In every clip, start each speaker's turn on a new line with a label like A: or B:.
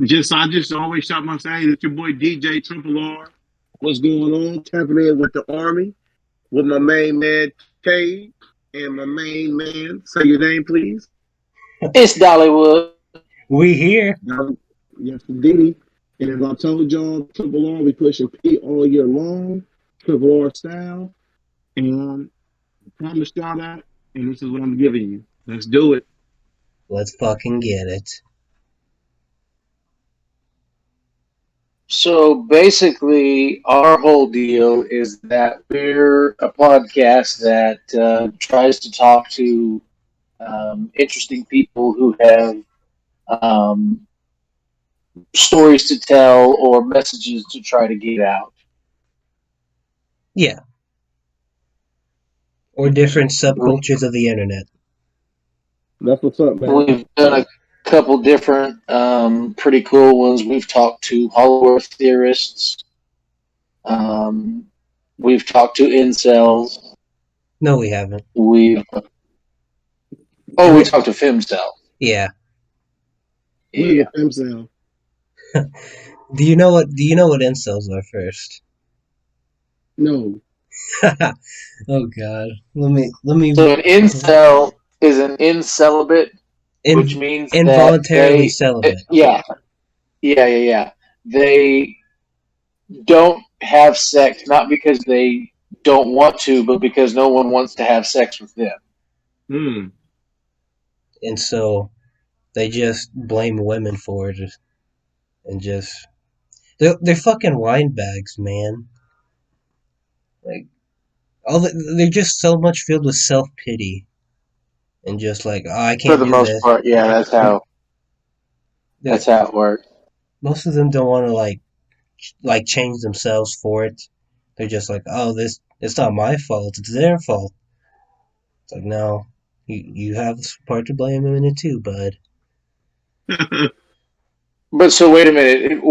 A: I just always shout my say. It's your boy DJ Triple R. What's going on? Tapping in with the Army, with my main man Cade, and my main man. Say your name, please.
B: It's Dollywood.
C: We here.
A: Yes, indeed. And as I told y'all, Triple R, we pushing P all year long, Triple R style. And I promised y'all that, and this is what I'm giving you. Let's do it.
C: Let's fucking get it.
B: So basically, our whole deal is that we're a podcast that tries to talk to interesting people who have um, stories to tell or messages to try to get out.
C: Yeah. Or different subcultures of the internet.
A: That's what's up, man.
B: We've done a couple different pretty cool ones. We've talked to Hollow Earth theorists. We've talked to incels.
C: No, we haven't.
B: We talked to femcel.
C: Yeah.
A: What is a femcel?
C: Do you know what incels are first?
A: No.
C: Oh God. Let me.
B: So an incel is an incelibate, which means
C: involuntarily celibate.
B: Yeah. They don't have sex not because they don't want to, but because no one wants to have sex with them.
C: And so they just blame women for it, and just they're fucking windbags, man. Like they're just so much filled with self-pity, and just like, oh, I can't.
B: For the most part, yeah, that's how it works.
C: Most of them don't want to like change themselves for it. They're just like, oh, it's not my fault, it's their fault. It's like, no, you have part to blame in it too, bud.
B: But so wait a minute.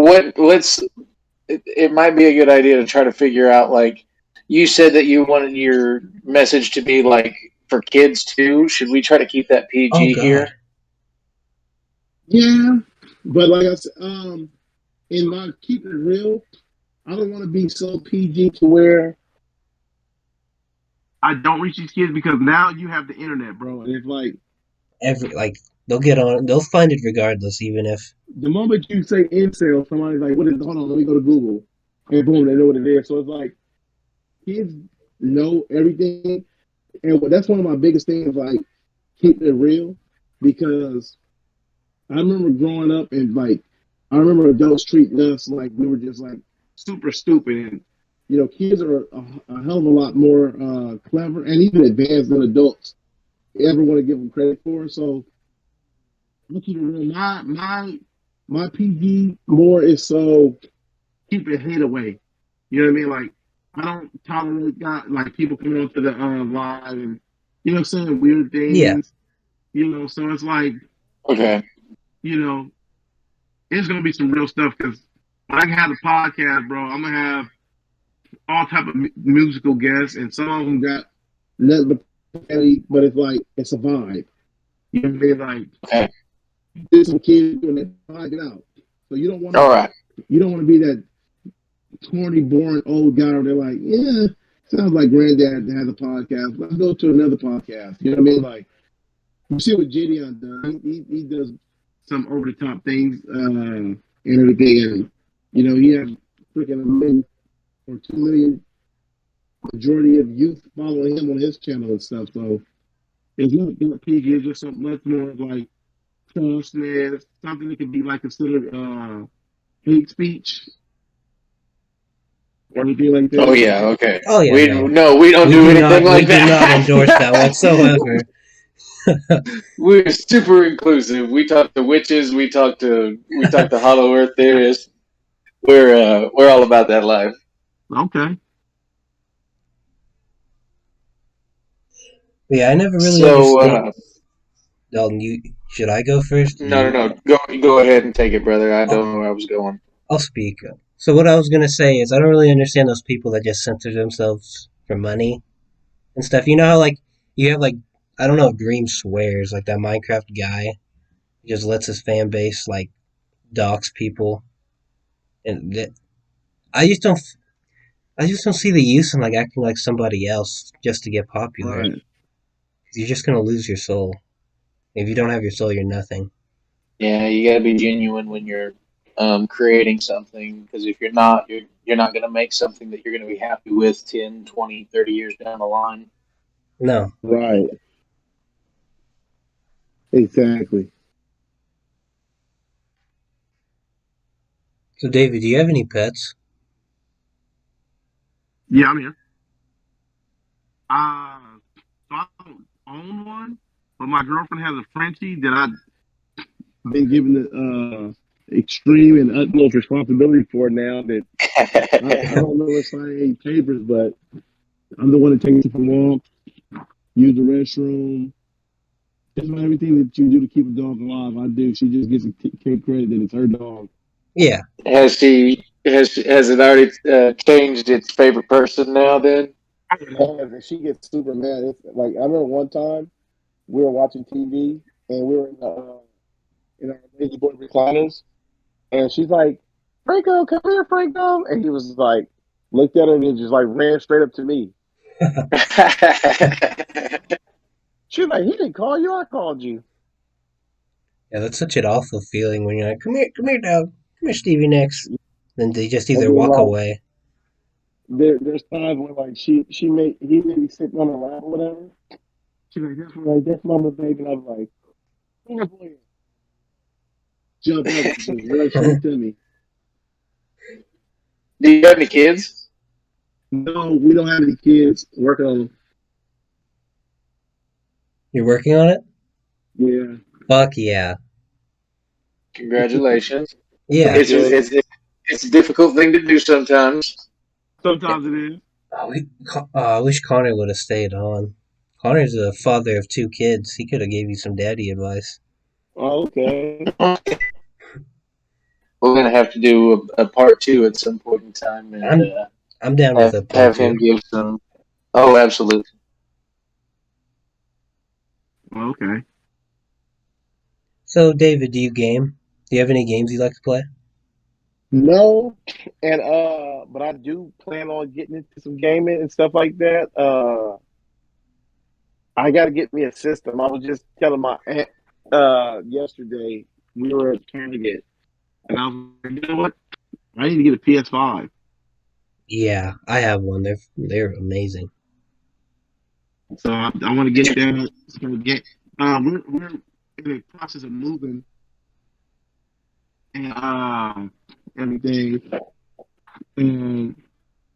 B: It might be a good idea to try to figure out, like, you said that you wanted your message to be like for kids too. Should we try to keep that PG here?
A: Yeah, but like I said, in my keep it real, I don't want to be so PG to where I don't reach these kids, because now you have the internet, bro, and it's like
C: they'll get on, they'll find it regardless, even if
A: the moment you say incel, somebody's like, "What is? Hold on, let me go to Google," and boom, they know what it is. So it's like kids know everything, and that's one of my biggest things. Like, keep it real, because I remember growing up and I remember adults treating us like we were just like super stupid, and kids are a hell of a lot more clever and even advanced than adults ever want to give them credit for. So, look at my PG more is so keep your head away. You know what I mean? Like, I don't tolerate like people coming onto the live and saying weird things.
C: Yeah.
A: So it's like,
B: okay.
A: It's gonna be some real stuff, because when I have the podcast, bro, I'm gonna have all type of musical guests, and some of them got nothing but it's like it's a vibe. You know what I mean? Like,
B: okay.
A: There's some kids doing it, find it out. So you don't want to.
B: All right.
A: You don't want to be that corny, boring old guy where they're like, yeah, sounds like granddad has a podcast. Let's go to another podcast. You know what I mean? Like, you see what Gideon does. He does some over the top things and everything, and he has freaking 1 million or 2 million majority of youth following him on his channel and stuff. So it's not PG. It's just something much more like falseness, something that could be like considered hate speech or anything like that.
B: Oh yeah, okay.
C: Oh yeah.
B: We don't do anything like that.
C: We do not endorse that whatsoever.
B: We're super inclusive. We talk to witches. We talk to Hollow Earth theorists. We're all about that life.
A: Okay.
C: Yeah, I never really understood. Dalton, should I go first?
B: No. Go ahead and take it, brother. I don't know where I was going.
C: I'll speak. So what I was gonna say is, I don't really understand those people that just censor themselves for money and stuff. You know how you have I don't know if Dream swears, like that Minecraft guy, he just lets his fan base dox people, and I just don't. I just don't see the use in like acting like somebody else just to get popular.
A: Right.
C: You're just gonna lose your soul. If you don't have your soul, you're nothing.
B: Yeah, you got to be genuine when you're creating something, because if you're not, you're not going to make something that you're going to be happy with 10, 20, 30 years down the line.
C: No.
A: Right. Exactly.
C: So, David, do you have any pets?
A: Yeah, I'm here. So I don't own one, but my girlfriend has a Frenchie that I've been given the extreme and utmost responsibility for now. That I don't know if sign any papers, but I'm the one that takes it for walks, use the restroom, just about everything that you do to keep a dog alive. I do. She just gets a take credit that it's her dog.
C: Yeah.
B: Has it already changed its favorite person now? Then
A: And she gets super mad. It's like I remember one time we were watching TV and we were in our lazy boy recliners, and she's like, "Franco, come here, Franco," and he was like, looked at her and he just like ran straight up to me. She was like, "He didn't call you, I called you."
C: Yeah, that's such an awful feeling when you're like, come here, dog. Come here, Stevie Nicks. Then they just
A: And
C: either
A: then
C: walk
A: like
C: away.
A: there's times when like he may be sitting on her lap or whatever. She's like, "That's mama, baby," and I was like, "Come here, boy." Jump up and just run straight to me.
B: do you have any kids?
A: No, we don't have any kids. Working on them.
C: You're working on it?
A: Yeah.
C: Fuck yeah.
B: Congratulations.
C: Yeah.
B: It's
A: Yeah.
B: it's it's a difficult thing to do sometimes.
A: Sometimes it is.
C: I wish Connor would have stayed on. Connor's a father of 2 kids. He could have gave you some daddy advice.
A: Oh, okay.
B: We're gonna have to do a part two at some point in time, and
C: I'm I'm down with a part
B: have him
C: 2.
B: give some. Oh, absolutely.
A: Okay.
C: So, David, do you game? Do you have any games you like to play?
A: No, and but I do plan on getting into some gaming and stuff like that. I got to get me a system. I was just telling my aunt yesterday we were at Target, and I was like, you know what? I need to get a PS5.
C: Yeah, I have one. They're amazing.
A: So I want to
B: Did
A: get
B: you
A: that. So get we're in the process of moving and everything, and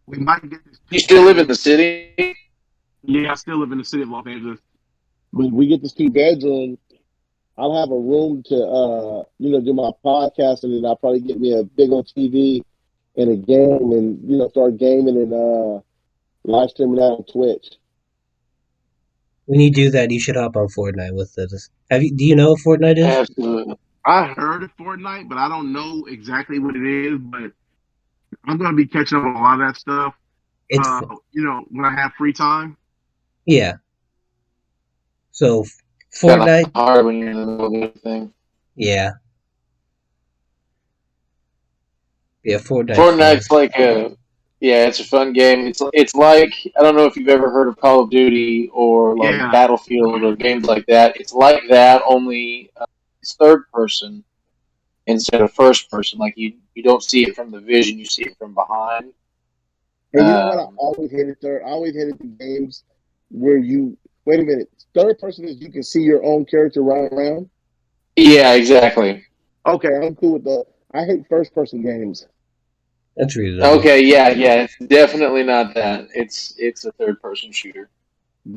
A: we might get this
B: you
A: two
B: still live in
A: bedroom.
B: the city?
A: Yeah, I still live in the city of Los Angeles. When we get this two bedroom, I'll have a room to do my podcast, and then I'll probably get me a big old TV and a game, and start gaming and live streaming out on Twitch.
C: When you do that, you should hop on Fortnite with us. Do you know what Fortnite is?
B: Absolutely.
A: I heard of Fortnite, but I don't know exactly what it is. But I'm gonna be catching up on a lot of that stuff.
C: It's
A: When I have free time.
C: Yeah. So
B: Kind of
C: Fortnite,
B: hard when you're in the middle of everything.
C: yeah, yeah, Fortnite's fun.
B: Fortnite's like it's a fun game. It's like, I don't know if you've ever heard of Call of Duty or like
A: Yeah.
B: Battlefield or games like that. It's like that, only it's third person instead of first person. Like you don't see it from the vision, you see it from behind.
A: And you know what? I
B: Um,
A: always hated third. I always hated the games where you wait a minute. Third person is you can see your own character running around.
B: yeah, exactly.
A: Okay, I'm cool with that. I hate first person games.
C: That's reasonable.
B: Okay, yeah. It's definitely not that. It's a third person shooter.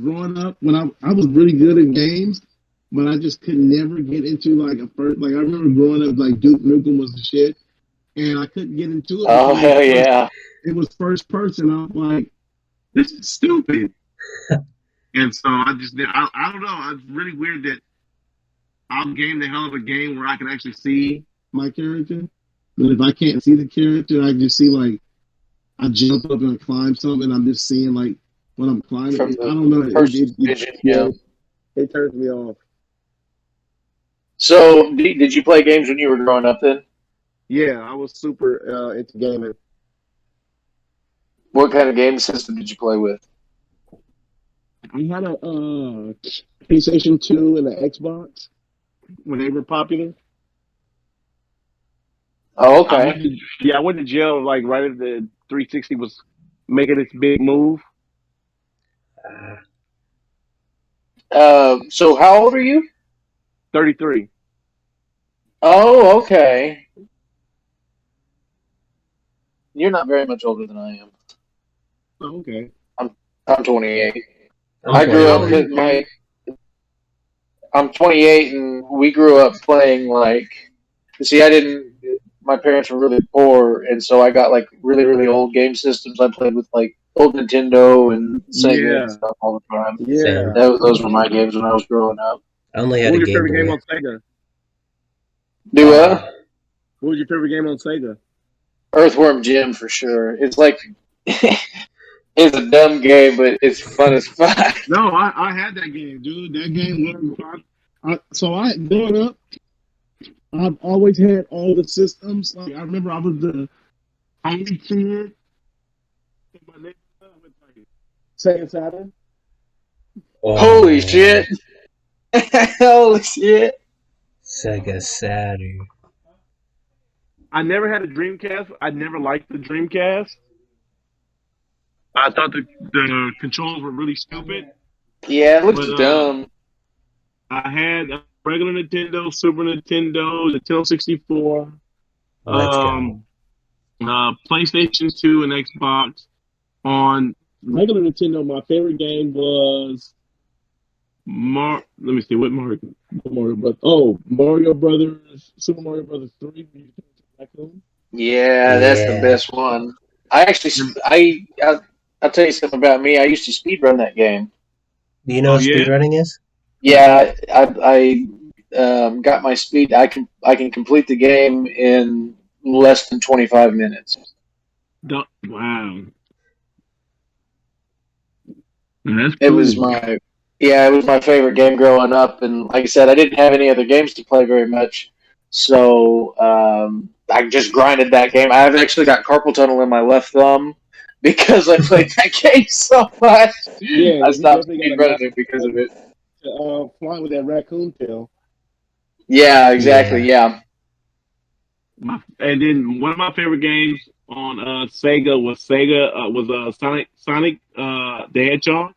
A: Growing up, when I was really good at games, but I just could never get into like a first. Like I remember growing up, like Duke Nukem was the shit, and I couldn't get into it
B: Oh
A: because
B: hell yeah.
A: it was first person. I'm like, this is stupid. And so I just did. I don't know. It's really weird that I'll game the hell of a game where I can actually see my character, but if I can't see the character, I can just see like I jump up and I climb something. I'm just seeing like when I'm climbing.
B: From
A: I
B: the
A: don't know.
B: first vision, yeah.
A: It turns me off.
B: So, did you play games when you were growing up then?
A: Yeah, I was super into gaming.
B: What kind of game system did you play with?
A: I had a PlayStation 2 and an Xbox when they were popular.
B: Oh,
A: I went
B: okay.
A: to, yeah, I went to jail like right as the 360 was making its big move.
C: Uh,
B: So how old are you?
A: 33.
B: Oh, okay. You're not very much older than I am.
A: Oh, okay.
B: I'm I'm 28.
C: I'm
B: I
A: Okay.
B: grew
A: How
B: up
A: old are you,
C: twenty-one.
B: with
A: Cade?
B: my. I'm 28, and we grew up playing like. See, I didn't. My parents were really poor, and so I got like really, really old game systems. I played with like old Nintendo and Sega and
A: Yeah.
B: stuff all the time.
C: Same.
A: Yeah.
B: Those were my games when I was growing up.
C: I only
A: What
C: had
A: was
C: a
A: your
C: Game
A: favorite game
C: Boy.
A: on Sega?
B: Do
C: Uh,
A: What was your favorite game on Sega?
B: Earthworm Jim for sure. It's like it's a dumb game, but it's fun as fuck.
A: No, I had that game, dude. That game was fun. So I growing up, I've always had all the systems. Like I remember, I was the only kid in my neighborhood with like Sega Saturn.
B: Holy
C: oh,
B: shit! Holy shit!
C: Sega Saturn.
A: I never had a Dreamcast. I never liked the Dreamcast. I thought the controls were really stupid.
B: Yeah, it looks
A: But
B: dumb.
A: I had a regular Nintendo, Super Nintendo, Nintendo 64,
C: Let's go.
A: um, PlayStation 2, and Xbox. On regular Nintendo, my favorite game was Let me see what Mario Brothers. Oh, Mario Brothers, Super Mario Brothers 3. Raccoon.
B: Yeah, that's the
C: Yeah.
B: best one. I actually,
A: And-
B: I'll tell you something about me. I used to speed run that game.
C: Do you know
A: Oh
C: what
A: yeah,
C: speedrunning is?
B: Yeah, I got my speed. I can complete the game in less than 25 minutes.
A: wow, that's
B: It was
A: cool.
B: my Yeah, it was my favorite game growing up, and like I said, I didn't have any other games to play very much, so I just grinded that game. I've actually got carpal tunnel in my left thumb because I played that game so much.
A: Yeah,
B: I
A: you
B: stopped
A: definitely got a
B: speedrunning
A: knack
B: it because of it.
A: to flying with that raccoon tail.
B: Yeah, exactly.
C: Yeah.
B: Yeah,
A: And then one of my favorite games on Sega was Sonic the Hedgehog.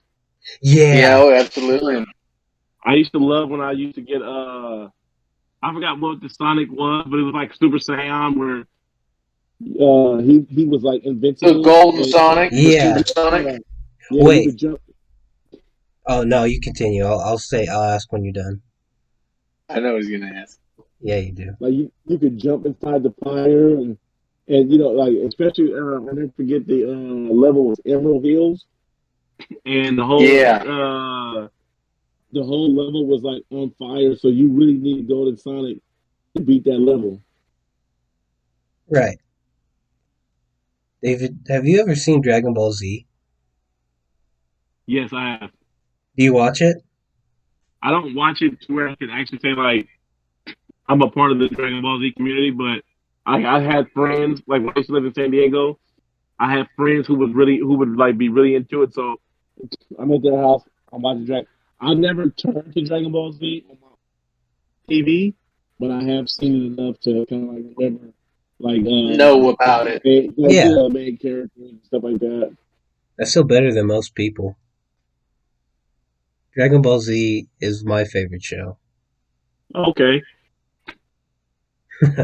B: yeah,
C: Yeah.
B: oh, absolutely.
A: I used to love when I used to get I forgot what the Sonic was, but it was like Super Saiyan where he was like
B: The
A: invincible
B: Golden
A: and
B: Sonic, the
C: Yeah.
B: Super Sonic.
A: yeah, yeah, you
C: Wait.
A: could jump.
C: Oh no, you continue. I'll ask when you're done.
B: I know he's gonna ask.
C: Yeah, you do.
A: Like you could jump inside the fire and like especially I never forget the level was Emerald Hills and
B: Yeah.
A: the whole level was like on fire, so you really need to go to Sonic to beat that level.
C: Right. David, have you ever seen Dragon Ball Z?
A: Yes, I have.
C: Do you watch it?
A: I don't watch it to where I can actually say like I'm a part of the Dragon Ball Z community, but I had friends like when I used to live in San Diego. I had friends who would like be really into it. So I'm at their house. I'm watching Dragon. I never turned to Dragon Ball Z on my TV, but I have seen it enough to kind of like remember like
B: Know about it.
C: Yeah.
A: main characters and stuff like that.
C: That's still better than most people. Dragon Ball Z is my favorite show.
A: Okay,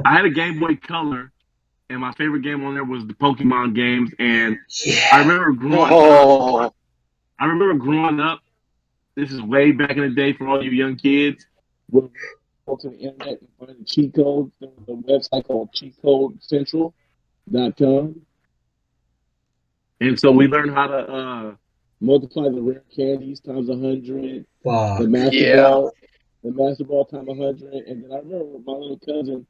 A: I had a Game Boy Color, and my favorite game on there was the Pokemon games. And I
C: Yeah.
A: remember growing up.
B: Oh,
A: I remember growing up. This is way back in the day for all you young kids. We'll go to the internet and find the cheat codes. There was a website called cheatcodecentral.com. And so we learned how to multiply the rare candies times 100, the
C: Fuck.
A: master
B: yeah.
A: ball, the master ball times 100. And then I remember my little cousin,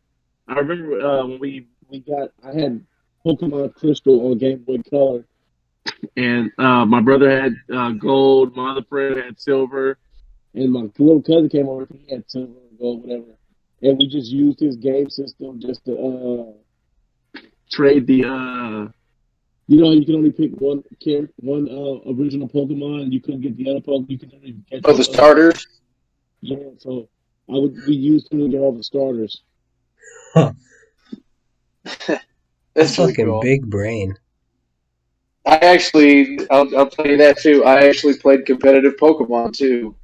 A: I remember when I had Pokemon Crystal on Game Boy Color. And my brother had gold, my other friend had silver, and my little cousin came over. He had silver and gold, whatever. And we just used his game system just to trade the you know, you can only pick one original Pokemon, and you couldn't get the other Pokemon. You could only catch
B: Oh, the
A: the other.
B: starters.
A: Yeah, so we used to get all the starters.
C: Huh.
B: That's really
C: Fucking
B: cool.
C: big brain.
B: I'll tell you that too. I actually played competitive Pokemon too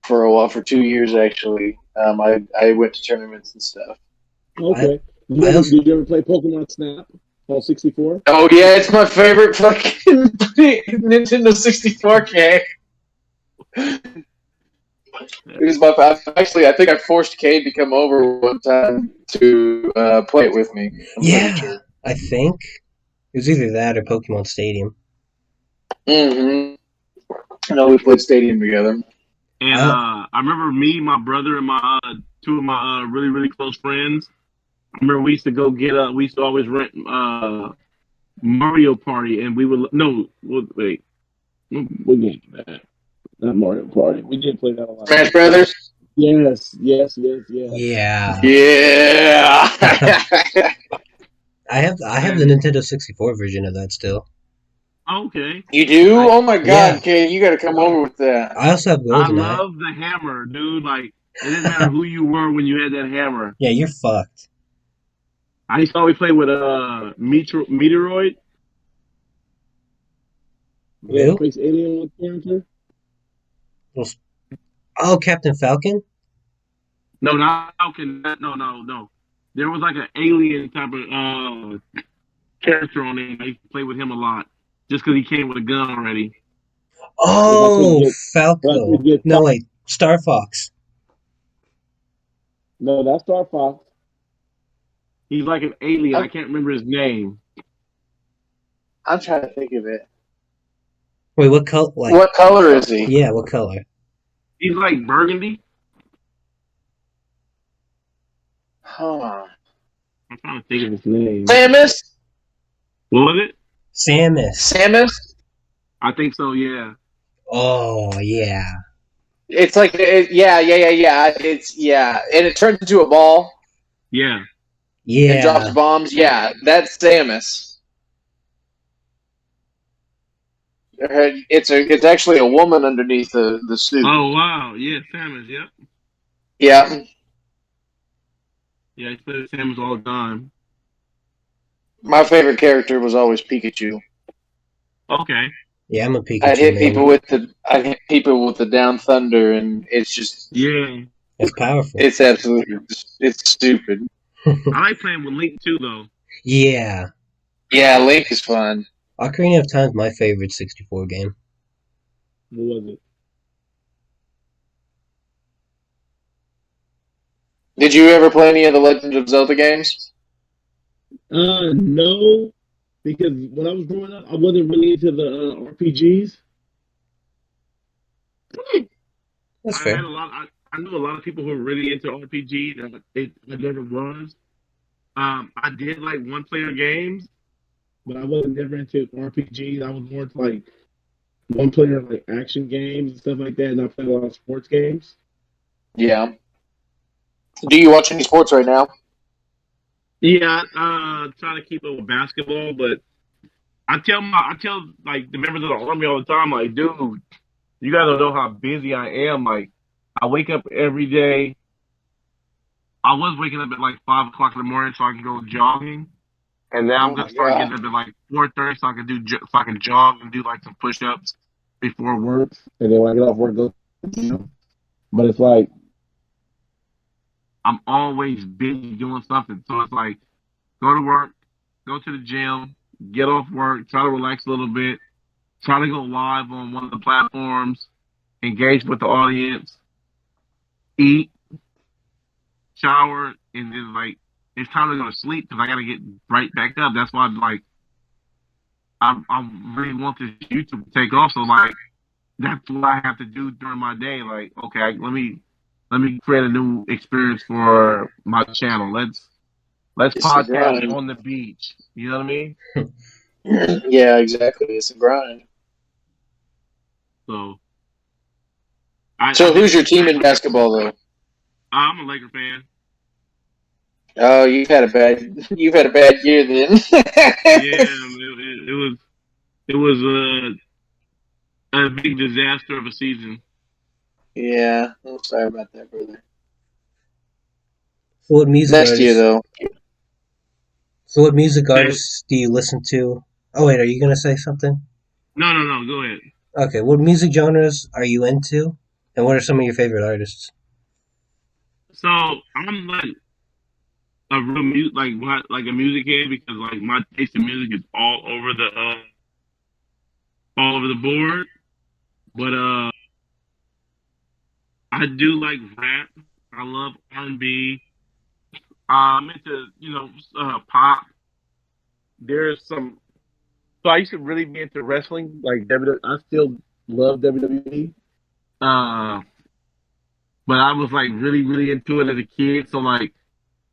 B: for a while, for 2 years actually. I went to tournaments and stuff.
A: Okay.
C: I also
A: Did you ever play Pokemon Snap on 64?
B: Oh yeah, it's my favorite fucking Nintendo 64 game. It was my actually. I think I forced Cade to come over one time to play it with me. I'm pretty
C: yeah,
B: sure.
C: I think it was either that or Pokemon Stadium.
B: Mm-hmm. I know we played Stadium together.
A: And I remember me, my brother, and my two of my really really close friends. I remember we used to go get we used to always rent Mario Party, and we would no wait, we didn't do that. Not Mario Party. We did play that a lot.
B: Smash Brothers.
A: Yes.
C: Yeah.
B: Yeah.
C: I have the Nintendo 64 version of that still.
A: Okay.
B: You do? Oh my
C: Yeah.
B: God, Cade, you got to come over with that.
C: I also have
A: I
C: GoldenEye.
A: love the hammer, dude. Like it didn't matter who you were when you had that hammer.
C: Yeah, you're fucked.
A: I used to always play with Meteoroid. Yeah,
C: Who?
A: face alien character.
C: Oh, Captain Falcon?
A: No, not Falcon. No. There was like an alien type of character on it. I used to play with him a lot, just because he came with a gun already.
C: Oh,
A: But I
C: Falco.
A: could get
C: No, wait. Star Fox.
A: No, that's Star Fox. He's like an alien. I
B: I'm,
A: can't remember his name.
B: I'm trying to think of it.
C: Wait, what color? Like,
B: What color is he?
C: yeah, what color?
A: He's like burgundy.
B: Huh.
A: I'm trying to think of his name.
B: Samus?
A: What was it?
B: Samus?
A: I think so. Yeah.
C: Oh, yeah.
B: It's like, yeah. It's, yeah. And it turns into a ball
A: Yeah.
B: and drops
C: Yeah.
B: bombs. Yeah, that's Samus. It's actually a woman underneath the suit.
A: Oh wow. Yeah, Samus. Yep.
B: Yeah.
A: Yeah, I play with Samus all the time.
B: My favorite character was always Pikachu.
A: Okay.
C: Yeah, I'm a Pikachu
B: I'd hit
C: man.
B: people with the down thunder, and it's just
A: Yeah.
C: That's powerful.
B: it's absolutely it's stupid.
A: I like playing with Link too, though.
C: Yeah.
B: Yeah, Link is fun.
C: Ocarina of Time is my favorite 64 game.
A: What was it?
B: Did you ever play any of the Legend of Zelda games?
A: No, because when I was growing up, I wasn't really into the RPGs.
C: That's
A: I
C: fair.
A: had a lot. I knew a lot of people who were really into RPGs, and I never was. I did like one-player games, but I wasn't never into RPGs. I was more into like one-player like action games and stuff like that, and I played a lot of sports games.
B: Yeah. Do you watch any sports right now?
A: Yeah, trying to keep up with basketball, but I tell like the members of the army all the time, like, dude, you guys don't know how busy I am. Like, I wake up every day. I was waking up at like 5 o'clock in the morning so I can go jogging, and now I'm
B: Oh
A: gonna
B: my
A: start
B: God.
A: getting up at like 4:30 so I can jog and do like some push-ups before work, and then when I get off work, go to the gym. But it's like I'm always busy doing something, so it's like go to work, go to the gym, get off work, try to relax a little bit, try to go live on one of the platforms, engage with the audience, eat, shower, and then like it's time to go to sleep because I got to get right back up. That's why like I really want this YouTube to take off. So like that's what I have to do during my day. Like okay, let me create a new experience for my channel. Let's
B: It's the
A: podcast
B: grind.
A: on the beach. You know what I mean?
B: Yeah, exactly. It's a grind.
A: So
B: So who's your team in basketball, though?
A: I'm a Laker fan.
B: Oh, you've had a bad year then.
A: Yeah, it was a big disaster of a season.
B: Yeah, I'm sorry about that, brother.
C: So what music
B: Next year,
C: artists?
B: though.
C: So what music
A: And,
C: artists do you listen to? Oh wait, are you gonna say something?
A: no, go ahead.
C: Okay, what music genres are you into, and what are some of your favorite artists?
A: So I'm like a real like a music head because like my taste in music is all over the board. But I do like rap. I love R&B. I'm into pop. There's some. So I used to really be into wrestling. Like WWE, I still love WWE. Uh, but I was like really into it as a kid. So like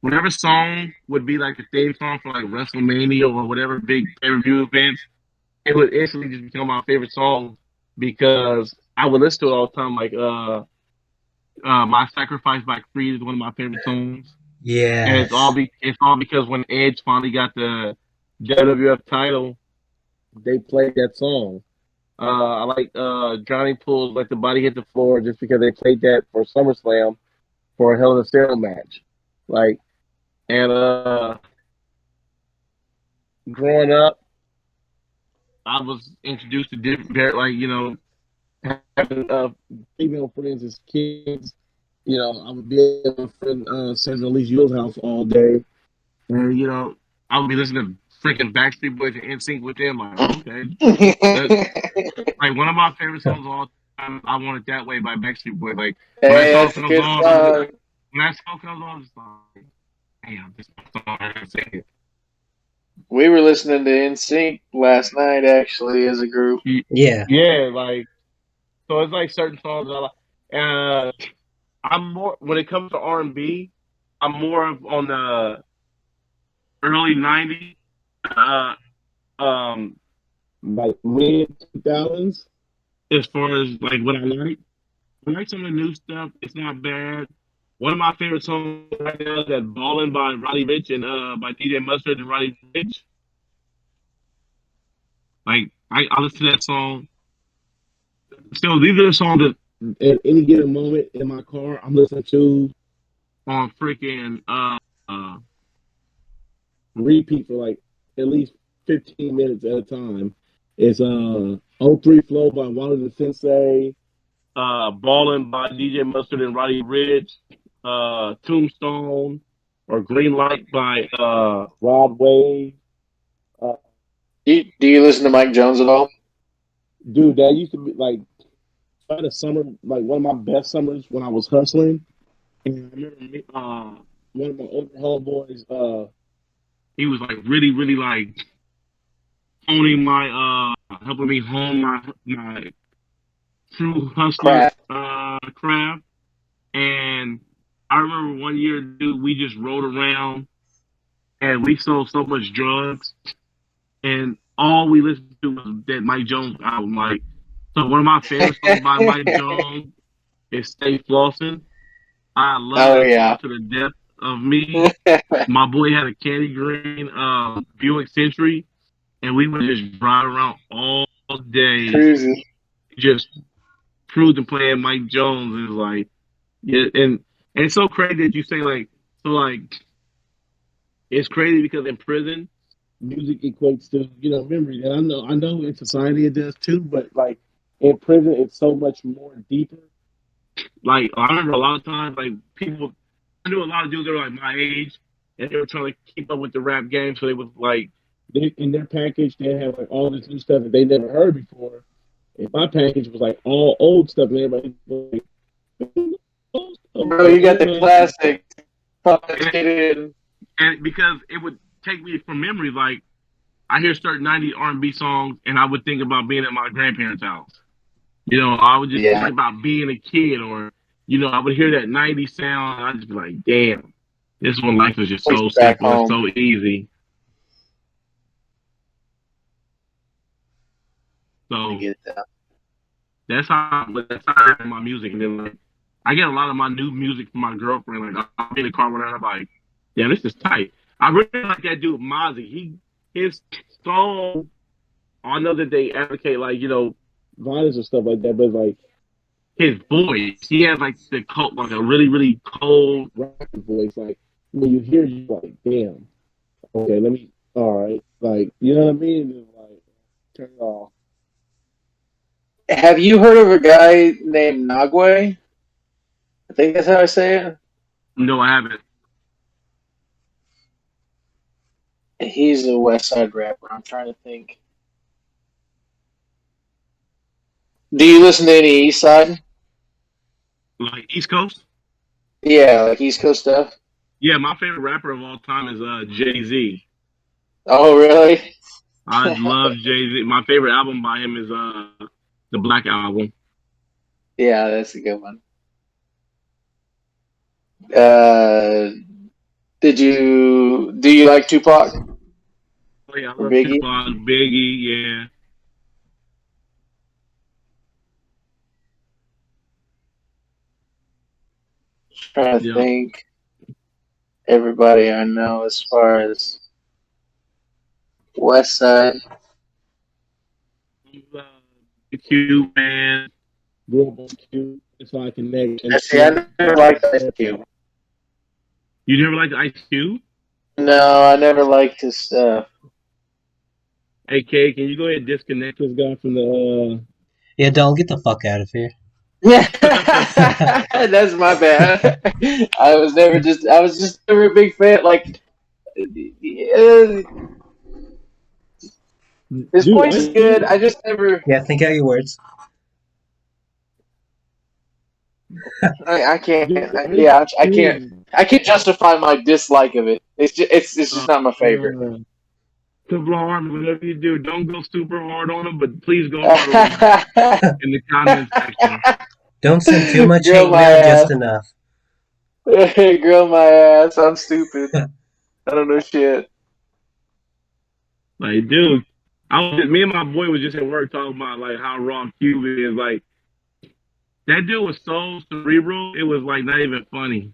A: whatever song would be like the theme song for like WrestleMania or whatever big pay-per-view events, it would instantly just become my favorite song because I would listen to it all the time. Like "My Sacrifice" by Creed is one of my favorite songs, and
C: Yes.
A: it's all because when Edge finally got the WWF title, they played that song. I like Johnny Poole's "Let the Body Hit the Floor" just because they played that for SummerSlam for a Hell in a Cell match. Like, and growing up, I was introduced to different, like having female friends as kids. I would be at my friend Sandra Lee's Yule's house all day, and I would be listening to freaking Backstreet Boys and NSYNC with them. Like, oh, okay, that like one of my favorite songs of all time. "I Want It That Way" by Backstreet Boys. Like when that
B: Hey,
A: song
B: that's a
A: comes
B: good
A: on,
B: song.
A: I'm just like, damn, this is my song. I gotta sing it.
B: We were listening to NSYNC last night, actually, as a group.
C: Yeah.
A: Yeah, like so it's like certain songs that I like. I'm more when it comes to R&B. I'm more of on the early '90s, uh, um, like mid 2000s. As far as like what I like some of the new stuff. It's not bad. One of my favorite songs right now is that "Ballin'" by Roddy Ricch and by DJ Mustard and Roddy Ricch. Like I listen to that song. So these are the songs that at any given moment in my car I'm listening to on freaking uh repeat for like at least 15 minutes at a time. It's "O3 Flow" by Wanda Sensei, "Ballin'" by DJ Mustard and Roddy Ricch, "Tombstone" or "Green Light" by Rod Wave. Uh,
B: Do you listen to Mike Jones at all?
A: dude, that used to be like try the summer, like one of my best summers when I was hustling. And I remember one of my older homeboys, he was like really like honing my helping me hone my true hustler
B: Crap.
A: craft. And I remember one year, dude, we just rode around and we sold so much drugs, and all we listened to was that Mike Jones album. Like, so one of my favorite songs by Mike Jones is "Stay Flossin'." I love
B: Oh
A: that song
B: yeah.
A: to the depth of me. My boy had a candy green Buick Century, and we would just drive around all day,
B: Cruising.
A: just cruising, playing Mike Jones. Is like, yeah, and it's so crazy that you say like, so like, it's crazy because in prison, music equates to memory, and I know in society it does too, but like in prison, it's so much more deeper. Like I remember a lot of times, like people, I knew a lot of dudes that were like my age, and they were trying to keep up with the rap game, so they was like, in their package they had like all this new stuff that they never heard before. And my package was like all old stuff, and everybody was like,
B: Bro, you got the
A: and,
B: classic. Complicated.
A: and because it would take me from memory, like I hear certain '90s R&B songs, and I would think about being at my grandparents' house. I would just think
B: Yeah.
A: about being a kid, or I would hear that '90s sound, and I'd just be like, "Damn, this one life is just
B: Takes
A: so
B: you back
A: simple and
B: home.
A: so easy."
B: I
A: So
B: get that.
A: that's how I hear my music, and then like I get a lot of my new music from my girlfriend. Like I'll be in the car with her, and I'm like, Yeah, this is tight. I really like that dude Mozzie. His song. I know that they advocate violence and stuff like that, but like his voice, he has like the cold, like a really really cold rapper voice. Like when you hear, you like, damn. Okay, let me. All right, like you know what I mean? And, like turn it off.
B: Have you heard of a guy named Nagwe? I think that's how I say it.
A: No, I haven't.
B: He's a West Side rapper. I'm trying to think. Do you listen to any East Side?
A: Like East Coast.
B: Yeah, like East Coast stuff.
A: Yeah, my favorite rapper of all time is Jay-Z.
B: Oh, really?
A: I love Jay-Z. My favorite album by him is the Black Album.
B: Yeah, that's a good one. Uh, do you like Tupac
A: Oh yeah, I
B: or
A: love
B: Biggie?
A: Tupac, Biggie, yeah.
B: Trying to
A: Yeah.
B: think. Everybody I know as far as West Side.
A: The Q man, grew up on Q. It's like a connect and
B: See, I never liked Ice Cube.
A: You never liked Ice Cube?
B: No, I never liked his stuff.
A: Hey K, can you go ahead and disconnect this guy from the
C: Yeah, Donald, get the fuck out of here.
B: Yeah, that's my bad. I was just never a big fan. Like, his
A: dude,
B: voice is good. I just never.
C: Yeah, think out your words.
B: I can't.
A: dude,
B: I can't. I can't justify my dislike of it. It's just not my favorite.
A: Super hard, whatever you do, don't go super hard on him, but please go hard on him in the comment section.
C: Don't send too much hate mail, just enough.
B: Grill my ass. I'm stupid. I don't know shit.
A: Like, dude, me and my boy was just at work talking about like how raw Cube is. Like, that dude was so cerebral, it was like not even funny.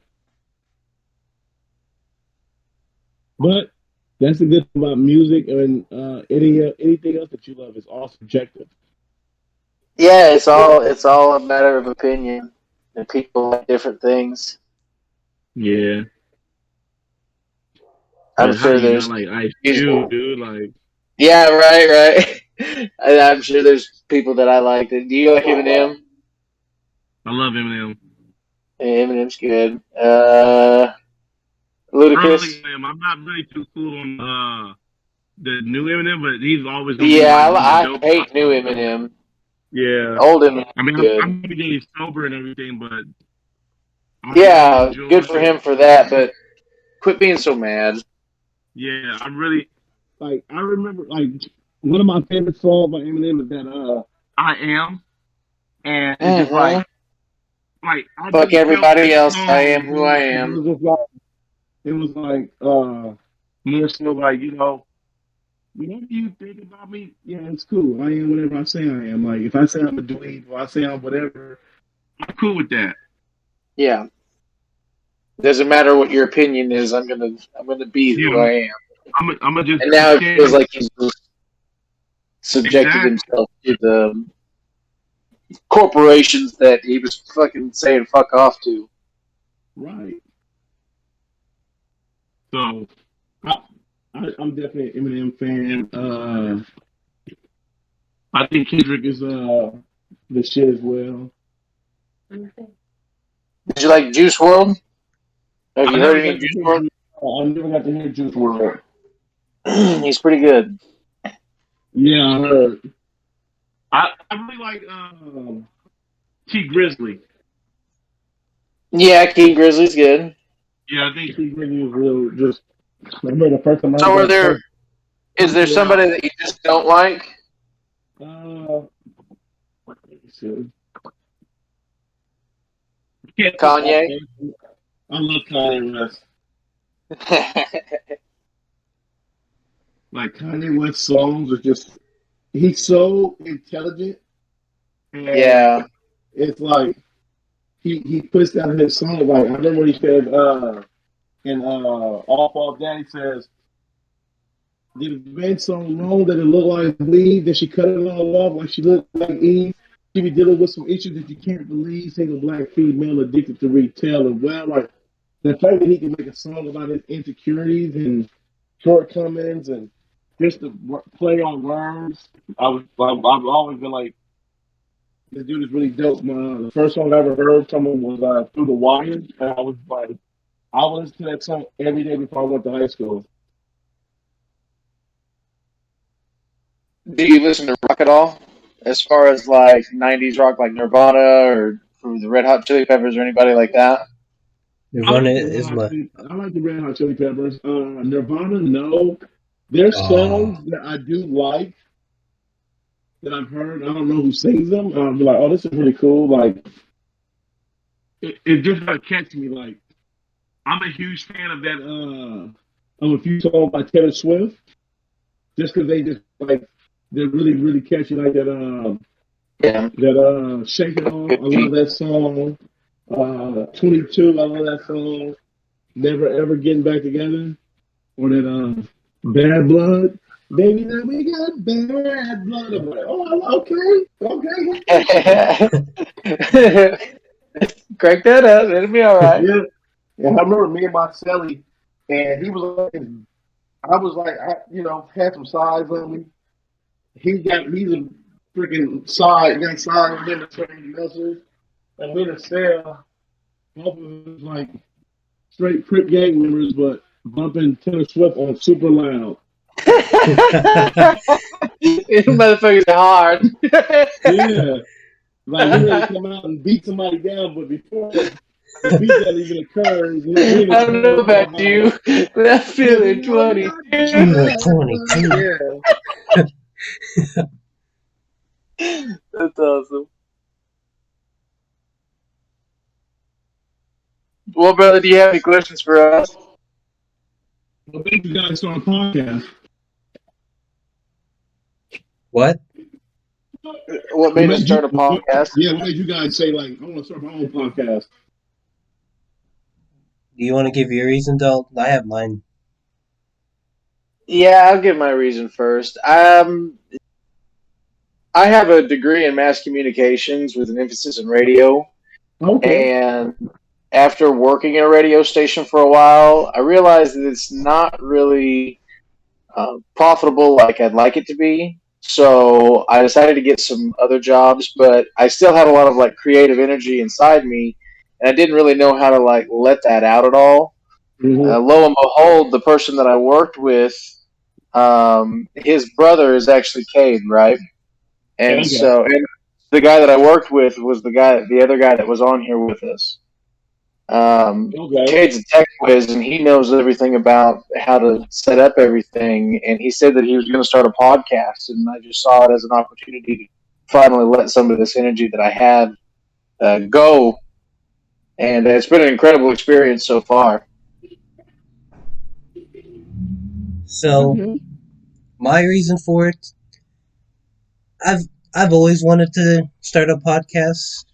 A: But that's the good thing about music and anything else that you love is all subjective.
B: Yeah, it's all a matter of opinion, and people like different things.
A: Yeah.
B: I'm sure there's
A: like Ice Cube, dude. Like,
B: yeah, right. I'm sure there's people that I like. Do you like Eminem?
A: I love Eminem.
B: Eminem's good. Ludacris.
A: I'm not really too cool on the new Eminem, but he's always gonna
B: Yeah,
A: be like
B: I
A: dope.
B: hate new Eminem.
A: Yeah,
B: old Eminem.
A: I mean,
B: good.
A: I'm gonna get sober and everything, but
B: yeah, good for him for that. But quit being so mad.
A: Yeah, I really like. I remember like one of my favorite songs by Eminem is that "I Am," and it's just like I
B: fuck everybody else. I am who I am.
A: It was like more so like whatever you think about me, yeah, it's cool. I am whatever I say I am. Like if I say I'm a dweeb or I say I'm whatever, I'm cool with that.
B: Yeah. Doesn't matter what your opinion is. I'm gonna be who I am.
A: I'm gonna just.
B: And now it feels like he's subjected himself to the corporations that he was fucking saying fuck off to.
A: Right. So, I'm definitely an Eminem fan. I think Kendrick is the shit as well.
B: Did you like Juice WRLD? Have you heard any Juice WRLD?
A: I never got to hear Juice WRLD.
B: He's pretty good.
A: Yeah, I heard. I really like T Grizzly.
B: Yeah, King Grizzly's good.
A: Yeah, I think T Grizzly is real. Just I remember the first time.
B: So, is there somebody that you just don't like?
A: Let me see.
B: Kanye.
A: I love Kanye West. Like Kanye West songs are just he's so intelligent.
B: Yeah.
A: It's like he puts down his song like I remember he said And off Daddy says, did it been so long that it looked like weed that she cut it all off like she looked like Eve? She be dealing with some issues that you can't believe. Single black female addicted to retail and well, like the fact that he can make a song about his insecurities and shortcomings and just to play on words. I've always been like, this dude is really dope. The first song I ever heard from him was Through the Wire. And I was like, I would listen to that song every day before I went to high school.
B: Do you listen to rock at all? As far as like '90s rock, like Nirvana or the Red Hot Chili Peppers or anybody like that?
C: Nirvana is my.
A: I like the Red Hot Chili Peppers. Nirvana, no. There's
C: Oh,
A: songs that I do like that I've heard. I don't know who sings them. I'll be like, oh, this is really cool. Like, it just got to catch me. Like, I'm a huge fan of that. Of a few songs by Taylor Swift, just because they just like they're really really catchy. Like that.
B: Yeah.
A: That Shake It Off. I love that song. 22. I love that song. Never ever getting back together. Or that Bad Blood. Baby, now we got bad blood. I'm like, oh, okay.
B: Crank that up. It'll be all right.
A: Yeah. And I remember me and my celly, and he was like, I was like, had some size on me. He's a freaking got size in between muscles. And me and Sarah, both of us like straight Crip gang members, but bumping Taylor Swift on super loud.
B: Motherfuckers are hard.
A: Yeah. Like we ready to come out and beat somebody down, but before the beat that even occurs,
B: I don't know about you, but I'm feeling 20.
C: feeling 22.
A: Yeah.
B: That's awesome. Well, brother, do you have any questions for us?
A: Well, thank you guys on a podcast.
C: What?
B: What made us start a podcast?
A: What made you guys say, like, I want to start my own podcast?
C: Do you want to give your reason, Dalton? I have mine.
B: Yeah, I'll give my reason first. I have a degree in mass communications with an emphasis in radio.
A: Okay.
B: And after working in a radio station for a while, I realized that it's not really profitable like I'd like it to be. So I decided to get some other jobs, but I still had a lot of like creative energy inside me, and I didn't really know how to like let that out at all.
A: Mm-hmm.
B: Lo and behold, the person that I worked with, his brother is actually Cade, right? And
A: Okay.
B: and the guy that I worked with was the other guy that was on here with us.
A: Okay.
B: Cade's a tech whiz, and he knows everything about how to set up everything. And he said that he was going to start a podcast, and I just saw it as an opportunity to finally let some of this energy that I had go. And it's been an incredible experience so far.
C: So, my reason for it, I've always wanted to start a podcast.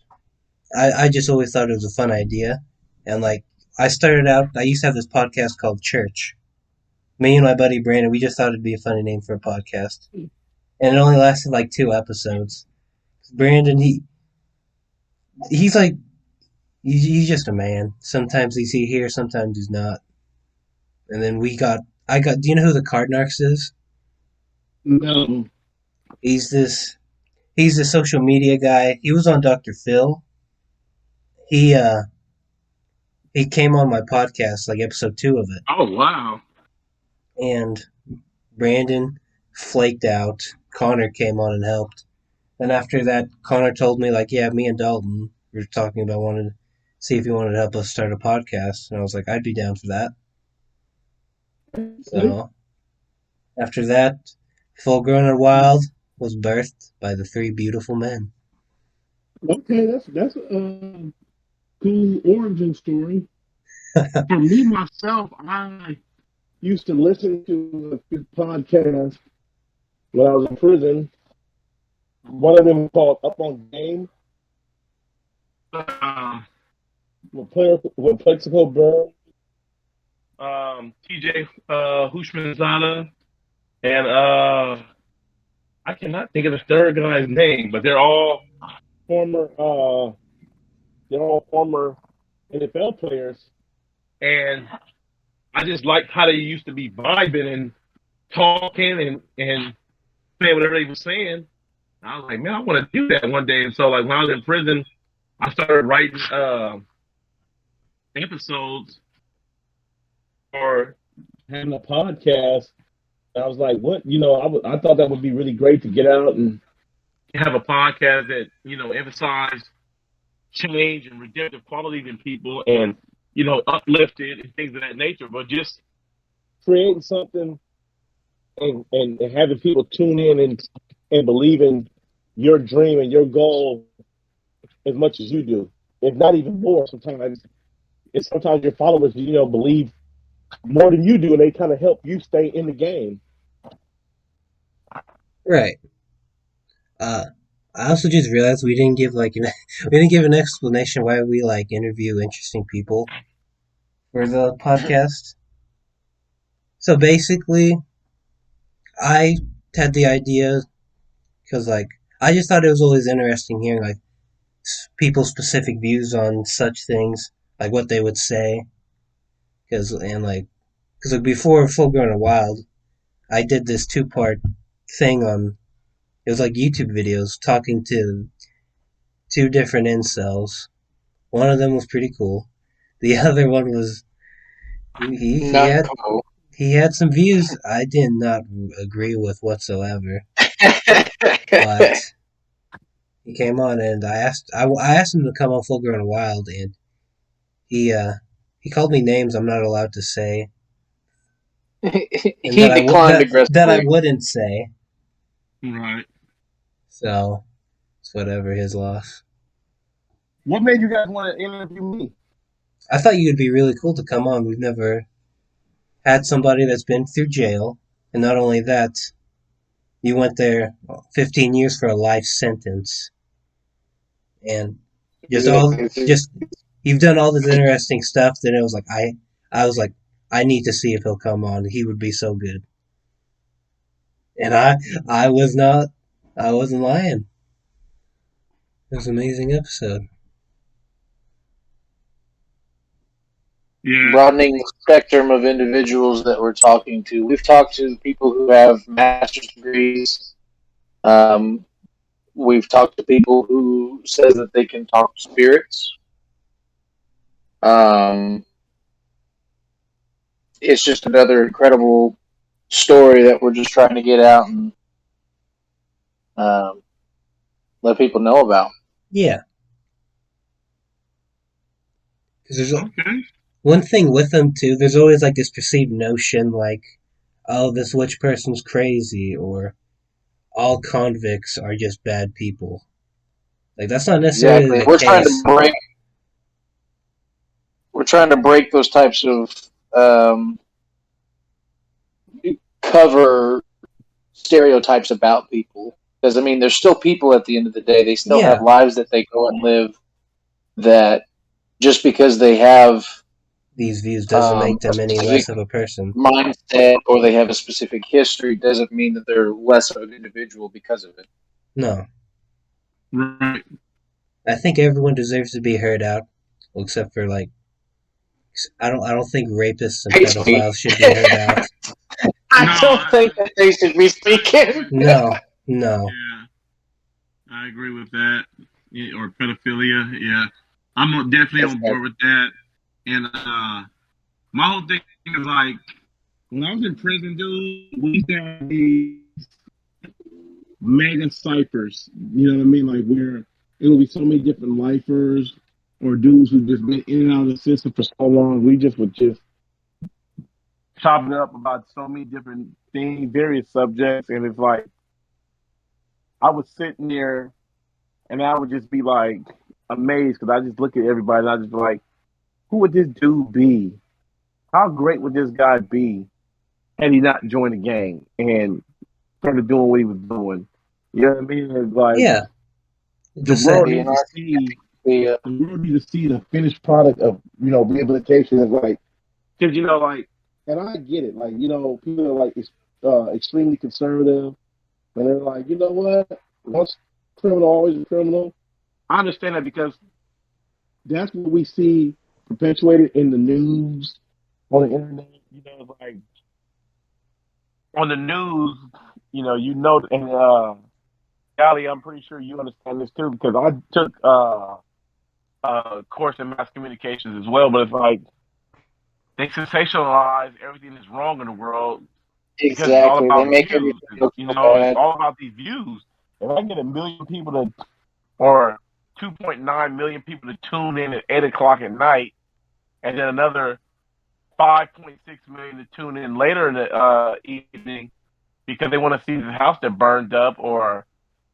C: I just always thought it was a fun idea. And like, I started out, I used to have this podcast called Church. Me and my buddy Brandon, we just thought it'd be a funny name for a podcast. And it only lasted like 2 episodes. Brandon, he's like, he's just a man. Sometimes he's here, sometimes he's not. And then do you know who the Cardnarks is?
A: No.
C: He's this social media guy. He was on Dr. Phil. He came on my podcast, like episode 2 of it.
A: Oh, wow.
C: And Brandon flaked out. Connor came on and helped. And after that, Connor told me, like, yeah, me and Dalton were talking about wanting to see if he wanted to help us start a podcast. And I was like, I'd be down for that. So, after that, Full Grown and Wild was birthed by the 3 beautiful men.
A: Okay, that's a cool origin story. For me, myself, I used to listen to a few podcasts when I was in prison. One of them called Up on Game. With Plexico Burn.
D: TJ Hushmanzada, and I cannot think of the third guy's name, but former they're all former NFL players, and I just liked how they used to be vibing and talking and saying whatever they were saying. I was like, man, I want to do that one day. And so, like, when I was in prison, I started writing episodes for having a podcast. And I was like, what? I thought that would be really great to get out and have a podcast that, emphasized change and redemptive qualities in people and, uplifted and things of that nature. But just creating something and having people tune in and believe in your dream and your goal as much as you do, if not even more. Sometimes your followers, believe more than you do, and they kind of help you stay in the game.
C: Right. I also just realized we didn't give an explanation why we interview interesting people for the podcast. So basically, I had the idea because I just thought it was always interesting hearing people's specific views on such things, like what they would say. Because before Full Grown and Wild, I did this 2-part thing on. It was like YouTube videos talking to 2 different incels. One of them was pretty cool. The other one was he had some views I did not agree with whatsoever. But he came on and I asked him to come on Full Grown and Wild, and he called me names I'm not allowed to say.
B: He declined aggressively.
C: That I wouldn't say.
D: Right.
C: So it's whatever, his loss.
D: What made you guys want to interview me?
C: I thought you'd be really cool to come on. We've never had somebody that's been through jail, and not only that, you went there 15 years for a life sentence, and you've done all this interesting stuff. Then it was like I was like, I need to see if he'll come on. He would be so good, and I wasn't lying. It was an amazing episode.
B: Yeah. Broadening the spectrum of individuals that we're talking to. We've talked to people who have master's degrees. We've talked to people who says that they can talk to spirits. It's just another incredible story that we're just trying to get out and let people know about.
C: Yeah. Because there's one thing with them too. There's always this perceived notion oh, this witch person's crazy, or all convicts are just bad people. That's not necessarily the case.
B: We're trying to break those types of cover stereotypes about people. Because there's still people at the end of the day. They still have lives that they go and live. That just because they have
C: these views doesn't make them any less of a person.
B: Mindset, or they have a specific history, doesn't mean that they're less of an individual because of it.
C: No.
D: Right.
C: I think everyone deserves to be heard out, except for I don't think rapists and pedophiles should be heard out.
B: I don't think that they should be speaking.
C: No.
D: Yeah, I agree with that. Or pedophilia. Yeah, I'm definitely on board with that. And my whole thing is when I was in prison, dude, we used to have these mega ciphers. You know what I mean? Where it would be so many different lifers or dudes who've just been in and out of the system for so long. We just would chop it up about so many different things, various subjects, and it's I was sitting there and I would just be amazed because I just look at everybody and I just be who would this dude be? How great would this guy be had he not joined the gang and started doing what he was doing? You know what I mean? It's the world needs to see the finished product of rehabilitation. It's because
A: and I get it. Like, people are like extremely conservative, and they're like, you know what? Once criminal, always a criminal. I understand that because that's what we see perpetuated in the news, on the internet.
D: Like on the news, and Allie, I'm pretty sure you understand this too because I took a course in mass communications as well. But it's like they sensationalize everything that's wrong in the world because it's all
B: Exactly. They
D: about
B: make
D: views.
B: everything look so
D: It's
B: bad.
D: all about these views. If I get a million people or 2.9 million people to tune in at 8 o'clock at night, and then another 5.6 million to tune in later in the evening because they want to see the house that burned up or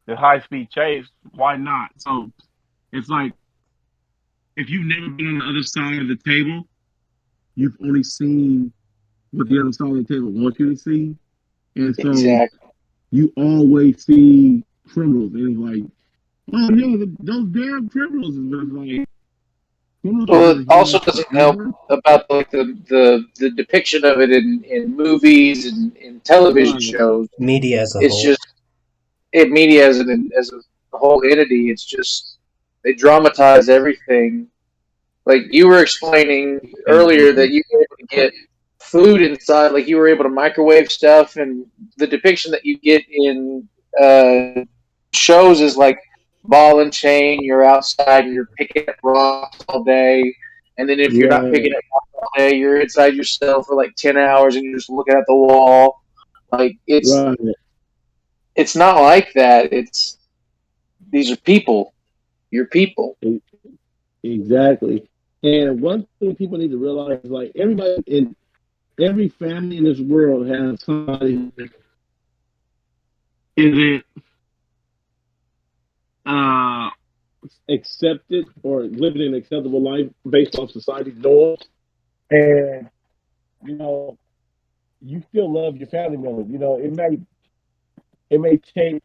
D: the high speed chase, why not? So it's like if you've never been on the other side of the table, you've only seen what the other side of the table wants you to see. And so
B: Exactly.
A: you always see criminals. And it's like, oh yeah, those damn criminals. And it's like, criminals have
B: Well, it
A: been
B: also
A: here
B: doesn't help
A: forever.
B: about like the depiction of it in movies and in television
A: Right.
B: shows.
C: Media as a
B: It's
C: whole.
B: just media as a whole entity. It's just they dramatize everything. Like you were explaining earlier that
D: Exactly.
B: you were able to get food inside, like you were able to microwave stuff, and the depiction that you get in shows is like ball and chain. You're outside and you're picking up rocks all day, and then if you're not
A: Yeah.
B: picking up rocks all day, you're inside your cell for like 10 hours and you're just looking at the wall. Like
A: Right.
B: it's not like that. It's these are people. You're people.
A: Exactly. And one thing people need to realize is like every family in this world has somebody who isn't uh, accepted or living an acceptable life based off society's norms. And you know, you still love your family members. It may take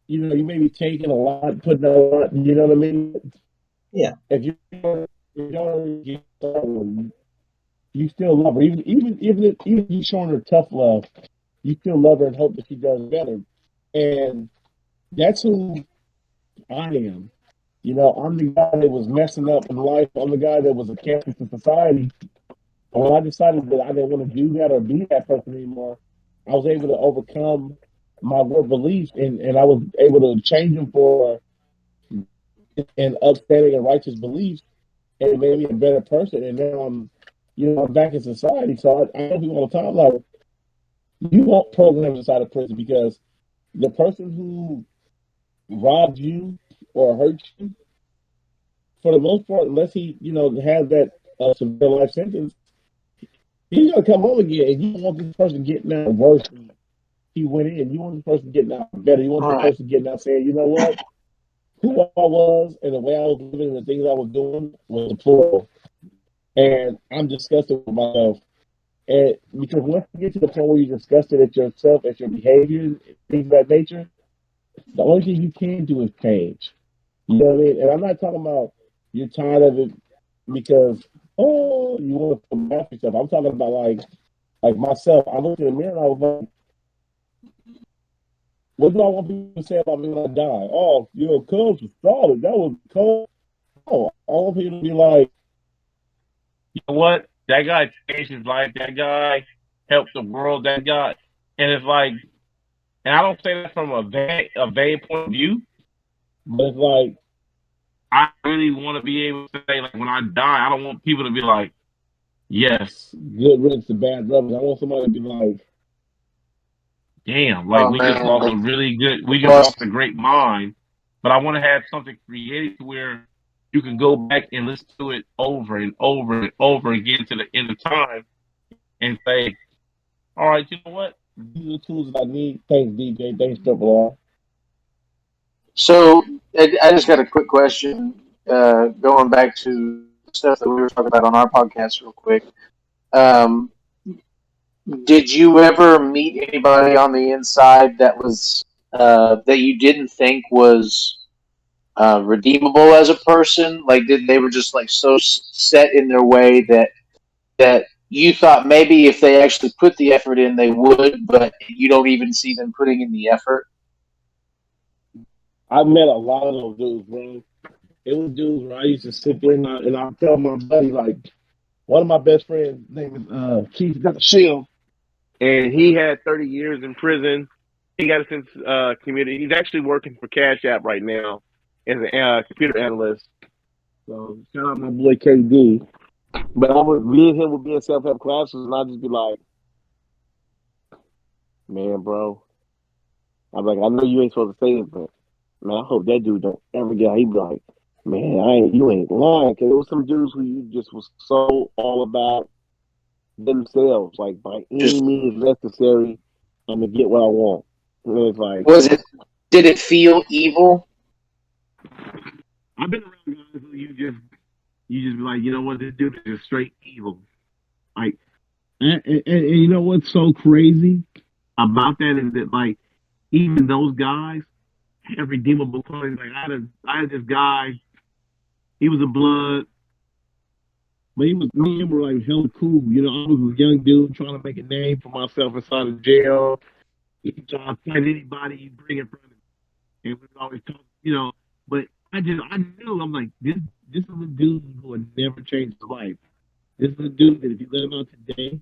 A: you may be taking a lot, putting a lot. You know what I mean?
C: Yeah.
A: If you don't get someone, you still love her, even if you showing her tough love, you still love her and hope that she does better. And that's who I am. I'm the guy that was messing up in life. I'm the guy that was a cancer to society. And when I decided that I didn't want to do that or be that person anymore, I was able to overcome my work beliefs and I was able to change them for an upstanding and righteous beliefs, and it made me a better person. And now I'm back in society. So I tell people all the time, like, you want programs inside of prison because the person who robbed you or hurt you, for the most part, unless he, has that severe life sentence, he's gonna come home again, and you don't want this person getting out worse than he went in. You want this person getting out better. You want
B: All
A: this
B: right.
A: person getting out saying, you know what, who I was and the way I was living and the things I was doing was deplorable, and I'm disgusted with myself. And because once you get to the point where you're disgusted at yourself, at your behavior, things of that nature, the only thing you can do is change. You know what I mean? And I'm not talking about you're tired of it because you want to feel bad for yourself. I'm talking about like myself. I looked in the mirror and I was like, what do I want people to say about me when I die? Oh, Cubs was solid. That was cold. Oh, I want people to be like,
D: You know what? That guy changed his life. That guy helped the world. That guy, and it's like, and I don't say that from a vague point of view,
A: but it's like,
D: I really want to be able to say, like, when I die, I don't want people to be like, yes,
A: good riddance to bad brothers. I want somebody to be like,
D: damn, like
B: Oh
D: we just
B: man,
D: lost
B: like
D: a really good, we just lost
B: lost.
D: a great mind. But I want to have something created to where you can go back and listen to it over and over and over again to the end of time and say, all right, you know what?
A: these are the tools that I need. Thanks, DJ. Thanks, Triple R.
B: So I just got a quick question. Going back to stuff that we were talking about on our podcast, real quick. Um, did you ever meet anybody on the inside that was that you didn't think was redeemable as a person? Like, did they were just like so set in their way that you thought maybe if they actually put the effort in, they would, but you don't even see them putting in the effort.
D: I met a lot of those dudes, bro. It was dudes where I used to sit there and I tell my buddy, like, one of my best friends' name is Keith got a shield, and he had 30 years in prison. He got it since community. He's actually working for Cash App right now as a computer analyst. So shout out my boy KD. But me and him would be in self help classes, and I'd just be like, man, bro. I'm like, I know you ain't supposed to say it, but man, I hope that dude don't ever get out. He'd be like, man, you ain't lying. Cause there was some dudes who you just was so all about themselves, like by any
B: Just
D: means necessary, I'm gonna get what I want. And it's like
B: was it? Did it feel evil?
D: I've been around guys who you just be like, you know what, this dude is just straight evil. Like, and you know what's so crazy about that is that like even those guys have redeemable qualities. Like I had this guy, he was a blood, but he was me and him were like hella cool. You know, I was a young dude trying to make a name for myself inside of jail. He trying to fight anybody you bring in front of him. And we always talk, you know, but I knew I'm like, this is a dude who would never change his life. This is a dude that if you let him out today,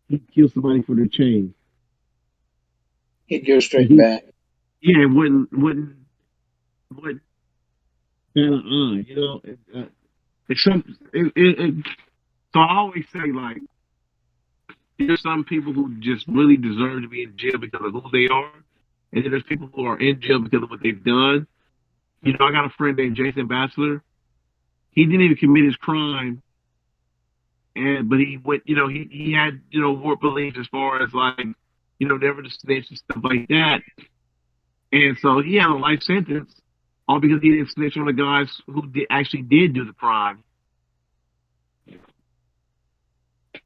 D: he'd kill somebody for their chain.
B: He'd go straight
D: He,
B: back.
D: yeah, wouldn't bat an eye, you know. It's some, so I always say like, there's some people who just really deserve to be in jail because of who they are, and then there's people who are in jail because of what they've done. You know, I got a friend named Jason Bachelor. He didn't even commit his crime, but he went. You know, he had warped beliefs as far as like never to snitch and stuff like that. And so he had a life sentence, all because he didn't snitch on the guys who actually did do the crime.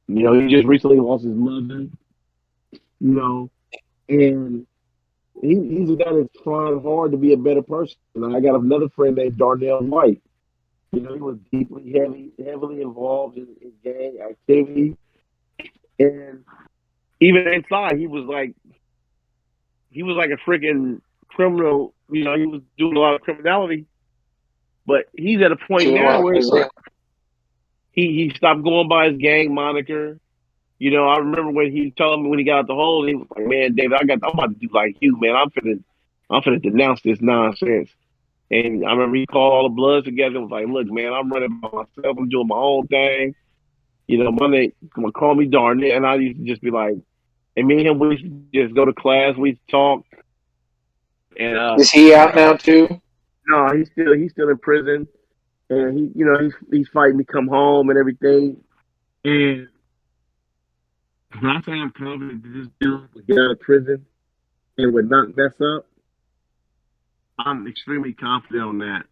D: You know, he just recently lost his mother. You know, and he's a guy that's trying hard to be a better person. And I got another friend named Darnell White. You know, he was heavily involved in gang activity, and even inside, he was like a freaking criminal. You know, he was doing a lot of criminality, but he's at a point now where he stopped going by his gang moniker. You know, I remember when he told me when he got out the hole, he was like, "Man, David, I'm about to do like you, man. I'm finna denounce this nonsense." And I remember he called all the bloods together and was like, "Look, man, I'm running by myself. I'm doing my own thing. You know, my name, call me Darnell." And I used to just be like, and me and him, we used to just go to class, we talk. And
B: is he out now too?
D: no, he's still in prison, and he's fighting to come home and everything. And when I say I'm confident that this dude would get out of prison and would not mess up, I'm extremely confident on that.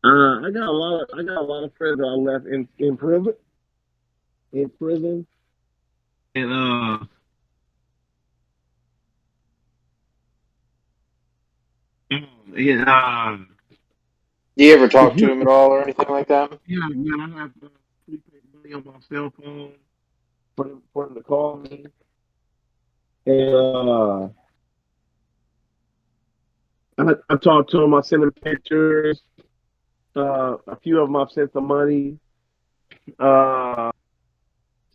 D: I got a lot of friends that I left in prison. In prison. And yeah,
B: Do you ever talk to him at all or anything like that?
D: yeah, man, I have prepaid money on my cell phone for them to call me. And I talked to him. I sent him pictures. A few of them I've sent some money. Uh,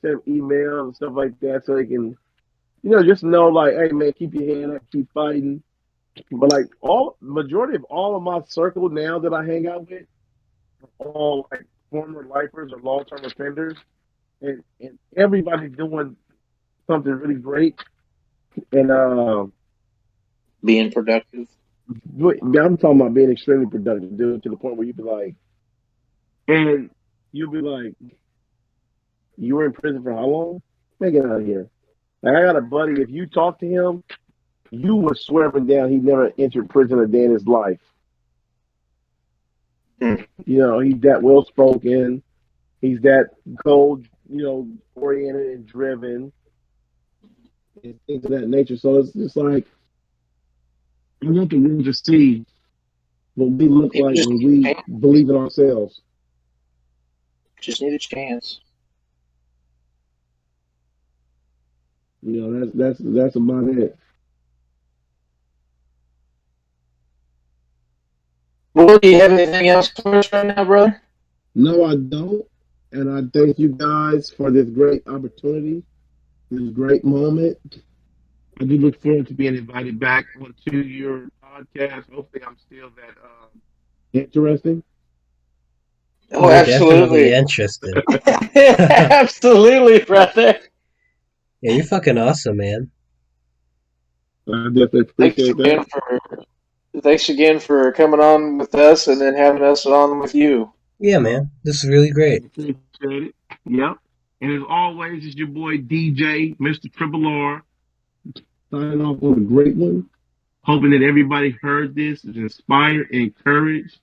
D: sent emails and stuff like that, so they can, just know like, hey man, keep your hand up, keep fighting. But like majority of all of my circle now that I hang out with, are all like former lifers or long term offenders, and everybody's doing something really great. And
B: Being productive.
D: I'm talking about being extremely productive, dude, to the point where you'd be like, you were in prison for how long? Man, get out of here. Like, I got a buddy, if you talk to him, you would swear up and down he never entered prison a day in his life. You know, he's that well spoken, he's that goal, oriented and driven, and things of that nature. So it's just like, I want the world to see what we look like when we believe in ourselves.
B: Just need a chance.
A: You know, that's about it.
B: Well, do you have anything else for us right now, brother?
A: No, I don't. And I thank you guys for this great opportunity, this great moment. I do look forward to being invited back onto your podcast. Hopefully, I'm still that interesting.
B: Oh,
C: We're definitely
B: absolutely.
C: interested. Yeah,
B: Absolutely, brother.
C: you're fucking awesome, man.
A: I definitely
B: Thanks
A: appreciate that.
B: again for thanks again for coming on with us and then having us on with you.
C: Yeah, man. This is really great.
A: Appreciate it. Yep. And as always, it's your boy DJ, Mr. Triple R, signing off on a great one. Hoping that everybody heard this is inspired, encouraged,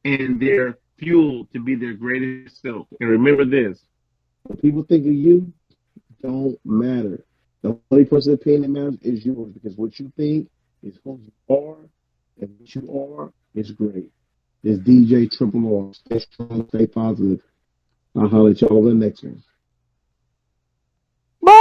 A: and they're fueled to be their greatest self. And remember this: what people think of you don't matter. The only person's opinion that matters is yours because what you think is who you are, and what you are is great. This DJ Triple R. Stay strong, stay positive. I'll holler at y'all in the next one.
B: Bye.